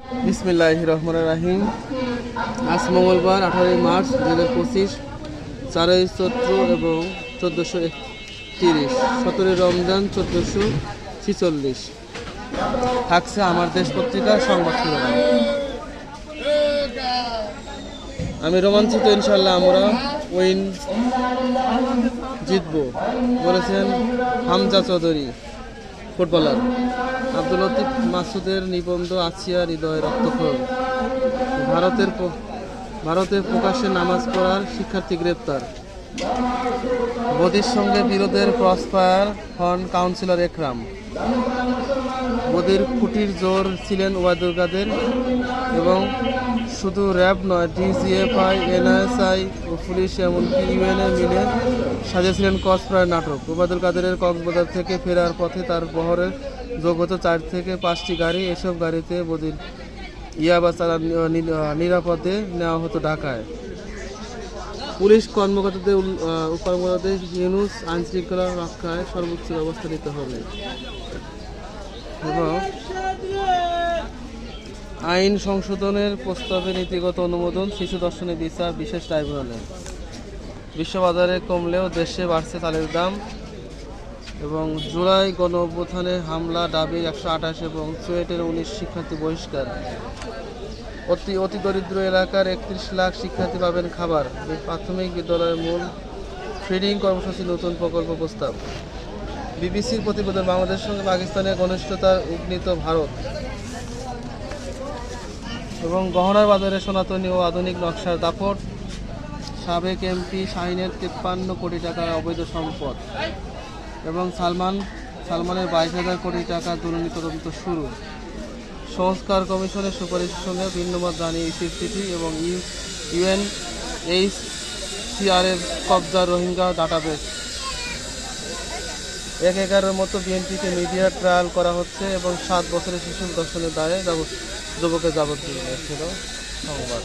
বিসমিল্লাহির রহমানির রহিম। আজ মঙ্গলবার 18 মার্চ 2025, 4 চৈত্র এবং 1431, 17 রমজান 1446। থাকছে আমার দেশ পত্রিকার সংবাদ শিরোনাম। আমি রোমাঞ্চিত, ইনশাল্লাহ আমরা উইন জিতব, বলেছেন হামজা চৌধুরী ফুটবলার। আব্দুল লতিফ মাসুদের নিবন্ধ আসিয়া হৃদয় রক্তক্ষরণ। ভারতে প্রকাশ্যে নামাজ পড়ার শিক্ষার্থী গ্রেপ্তার। মোদির সঙ্গে বিরোধের ক্রসফায়ার হন কাউন্সিলর একরাম। মোদির খুঁটির জোর ছিলেন ওবায়দুল কাদের এবং শুধু র্যাব নয়, ডিজিএফআই, এনএসআই ও পুলিশ এমনকি ইউএনএ মিলে সাজিয়েছিলেন ক্রসফায়ার নাটক। ওবায়দুল কাদেরের কক্সবাজার থেকে ফেরার পথে তার বহরে যোগ হতো 4 থেকে 5টি গাড়ি। এসব গাড়িতে মোদির ইয়াবা চারা নিরাপদে নেওয়া হতো ঢাকায়। পুলিশ কর্মকর্তাদের ইউনুস আইনশৃঙ্খলা রক্ষায় সর্বোচ্চ ব্যবস্থা নিতে হবে এবং আইন সংশোধনের প্রস্তাবে নীতিগত অনুমোদন, শিশু ধর্ষণে বিচার, বিশেষ ট্রাইব্যুনালে। বিশ্ববাজারে কমলেও দেশে বাড়ছে চালের দাম এবং জুলাই গণ অভ্যুত্থানে হামলা দাবি 128 এবং চুয়েটের 19 শিক্ষার্থী বহিষ্কার। অতি দরিদ্র এলাকার 31 লাখ শিক্ষার্থী পাবেন খাবার। প্রাথমিক বিদ্যালয়ের মূল ফিডিং কর্মসূচি নতুন প্রকল্প প্রস্তাব। বিবিসির প্রতিবেদন, বাংলাদেশের সঙ্গে পাকিস্তানের ঘনিষ্ঠতার উগ্নিত ভারত এবং গহনার বাজারে সনাতনী ও আধুনিক নকশার দাপট। সাবেক এমপি শাহিনের 53 কোটি টাকার অবৈধ সম্পদ এবং সালমানের 22,000 কোটি টাকা দুর্নীতি তদন্ত শুরু। সংস্কার কমিশনের সুপারিশের সঙ্গে ভিন্নমত জানিয়ে ইসির চিঠি এবং ইউএনএইচসিআরের কবজা রোহিঙ্গা ডাটাবেস। 1/11 মতো বিএনপিকে মিডিয়া ট্রায়াল করা হচ্ছে এবং 7 বছরের শিশু ধর্ষণের দায়ে যুবকের যাবজ্জীবন। ছিল সংবাদ।